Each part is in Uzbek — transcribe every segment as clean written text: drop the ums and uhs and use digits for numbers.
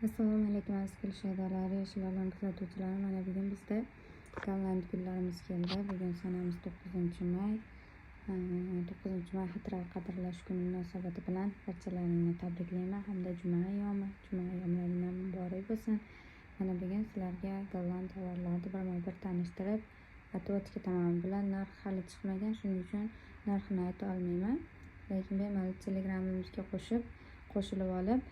Assalomu alaykum aziz kelishuvchilar, yoshlarning kuzatuvchilari. Mana bugun bizda golland gullarimiz keldi. Bugun sanamiz 9-may. 9-may Xitoy qadrlash kuni munosabati bilan barchalarini tabriklayman hamda juma ayyomlaridan muborak bo'lsin. Mana bugun sizlarga golland tovarlarini birma-bir tanishtirib, aytib ketaman. Bular narx hali chiqmagan, shuning uchun narxini ayta olmayman. Lekin bemalol telegramimizga qo'shilib olib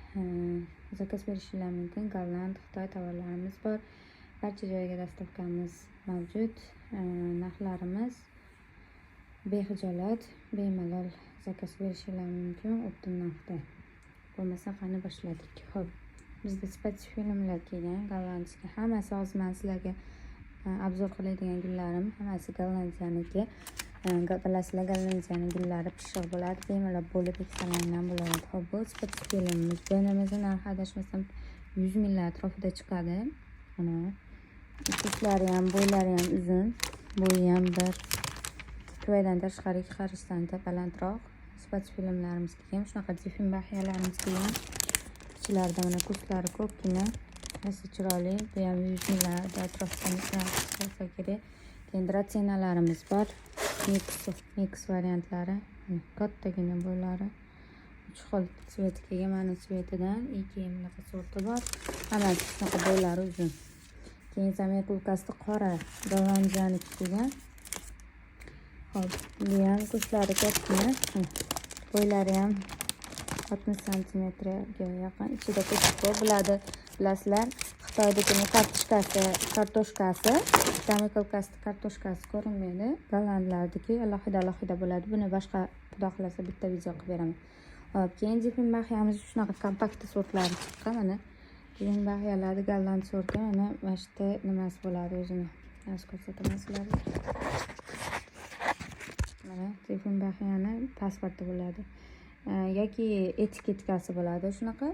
zakaz berishingiz mumkin. Golland, Xitoy tovarlarimiz bor. Barcha joyga dastavkamiz mavjud. Narxlarimiz bexijolat, bemalol zakaz berishingiz mumkin. Optim narxda. Bo'lmasa qani boshladik. Xo'p, bizda sifat filmlar kelgan. Gollandga hammasi hozir men sizlarga obzor qiladigan gullarim hammasi gollandiyaniki. Bilasizlar, gollandiyaning gullari pishiq bo'ladi, bemalol bo'lib eksalangan bo'ladi. Xo'p, bu sifat filmimiz. Bo'ynimizni narxi adashmasam 100 ming atrofida chiqadi. Mana tushlari ham, bo'ylari ham uzun, bo'yi ham bir Xitoydan tashqari 2 qarashdan balandroq sifat filmlarimiz kelgan. Shunaqa difin bahiyalarimiz kelgan. Ichlarida mana kuslari ko'pgina, asli chiroyli, bu ham 100 ming atrofida bo'lsa kerak. Keyin dratsenalarimiz bor. Mix variantlari, kattagina bo'ylari, 3 xil sveti kelgan. Mana svetidan keyin bunaqa sorti bor. Hammasi shunaqa bo'ylari uzun. Keyin zamekulkasi qora gollandiyaniki kelgan. Hop, bu ham kushlari kattagina, bo'ylari ham 60 santimetrga yaqin. Ichida kuch ko'p bo'ladi. Bilasizlar, Xitoydagina kartoshkasi, zamekulkasi kartoshkasi ko'rinmaydi. Gollandlardagi alohida bo'ladi. Buni boshqa xudo xolasa bitta video qilib beraman. Hop, keyin difin bahiyamiz shunaqa kompakt sortlari chiqqan. Mana difin bahiyalarda golland sorti mana shu nimasi bo'ladi o'zini. Hozir ko'rsataman sizlarga. Mana difin bahiyani pasporti bo'ladi. Yoki etiketkasi bo'ladi shunaqa,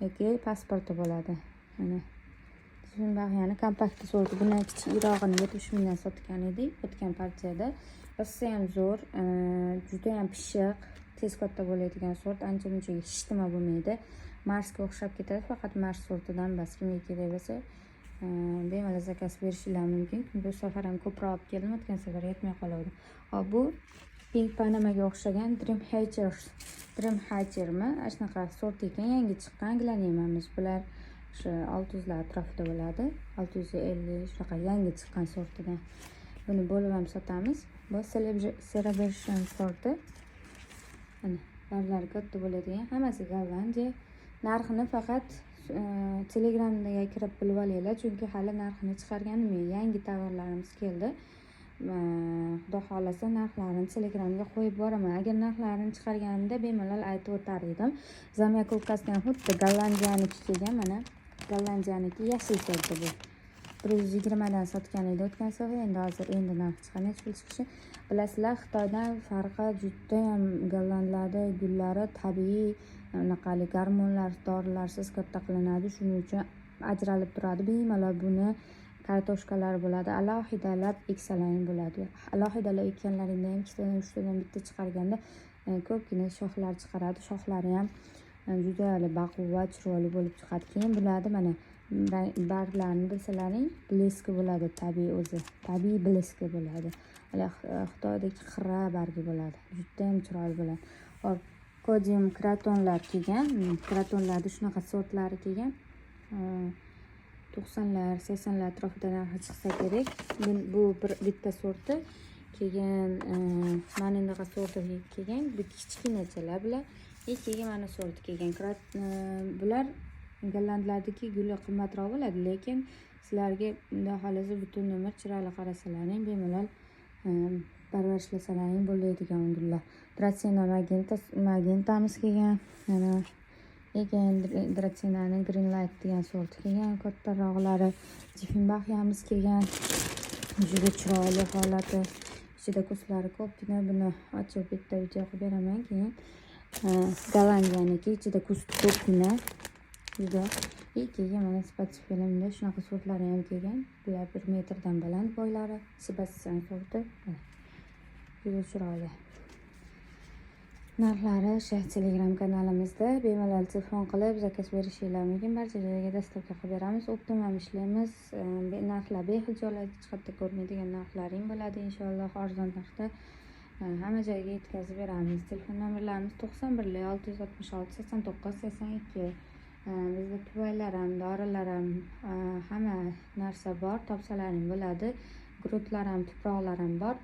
yoki pasporti bo'ladi. Mana difin bahiyani kompakt sorti. Bundan kichikrog'ini 70 mingdan sotgan edik o'tgan partiyada. Rossiya ham zo'r, juda ham pishiq, tez katta bo'ladigan sort. Ancha-muncha yetishtirma bo'lmaydi. Marsga o'xshab ketadi, faqat Mars sortidan bas. Kimga kerak bo'lsa, bemalol zakaz berishingiz mumkin. Bu safar ham ko'proq olib keldim, o'tgan safar yetmay qoldi. Hop, bu Pink Panamaga o'xshagan Dreamhatchermi? Shunaqa sort ekan, yangi chiqqan Glanimamiz. Bular shu 600 lar atrofida bo'ladi. 650 shunaqa yangi chiqqan sortidan. Buni bo'lib ham sotamiz. Bu Celebration sorti. Mana barlari katta bo'ladigan, hammasi Gollandiya. Narxini faqat Telegramga kirib bilib olinglar, chunki hali narxini chiqarganim yo'q. Yangi tovarlarimiz keldi. Xudo xolasa narxlarini Telegramga qo'yib boraman. Agar narxlarini chiqarganimda bemalol aytib o'tar edim. Zamekulkasidan xuddi Gollandiyaniki kelgan. Mana Gollandiyaniki yashil sorti bu. 120 dan sotgan edi o'tgan safar, endi narx chiqqan. Hech pul chiqishi. Bilasizlar, Xitoydan farqi juda ham gollandlarda gullari tabiiy anaqali gormonlar, dorilarsiz katta qilinadi. Shuning uchun ajralib turadi. Bemalol buni kartoshkalar bo'ladi, alohidalab eksalang bo'ladi. Alohidalab ekkanlaringda ham 2 tadan 3 tadan bitta chiqarganda ko'pgina shoxlar chiqaradi. Shoxlari ham juda baquvvat, chiroyli bo'lib chiqadi. Keyin bularni mana barglarini bilsalaring, bleski bo'ladi, tabiiy o'zi. Tabiiy bleski bo'ladi. Xitoydagi xira bargi bo'ladi. Juda ham chiroyli bo'ladi. Hop, Kodium kratonlar kelgan. Kratonlarda shunaqa sortlari kelgan. 90 lar, 80 lar atrofida narxi chiqsa kerak. Bu bitta sorti. Keyin mana bunaqa sorti kelgan. Bu kichkinachalar bular. Keyin mana sorti kelgan. Bular gollandlardagi guli qimmatroq bo'ladi, lekin sizlarga xudo xolasa butun umr chiroyli qarasalaring, bemalol parvarishlasaring bo'ladigan gullar. Dratsena magentamiz kelgan. Mana keyin Dratsenaning Green Light degan sorti kelgan, kattaroqlari. Difin bahiyamiz kelgan. Juda chiroyli holati. Ichida kuslari ko'pgina. Buni ochib bitta video qilib beraman. Keyin Gollandiyaniki ichida kus ko'pgina. Juda keyin mana sifat filmda shunaqa sortlari ham kelgan. Bular 1 metrdan baland bo'ylari. Sebastian sorti. Juda chiroyli. narxlari o'sha Telegram kanalimizda bemalol telefon qilib zakaz berishingiz mumkin. Barcha joyga dostavka qilib beramiz. Optimum ham ishlaymiz. Narxlar behil joylarda hech qayerda ko'rmaydigan narxlaring bo'ladi inshaalloh. Arzon narxda hamma joyga yetkazib beramiz. Telefon nomerlarimiz 91 666 89 82. Bizda tuvaylar ham, dorilar ham, hamma narsa bor. Topsalaring bo'ladi. Grutlar ham, tuproqlar ham bor.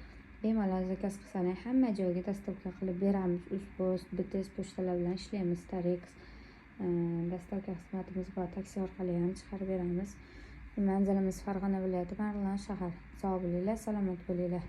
Bemalol zakaz qilsang hamma joyga dostavka qilib beramiz. Uz-post, BTS pochtalar bilan ishlaymiz. Tarex dostavka xizmatimiz bor. Taksi orqali ham chiqarib beramiz. Manzilimiz Farg'ona viloyati, Marg'ilon shahar. Sog' bo'linglar, salomat bo'linglar.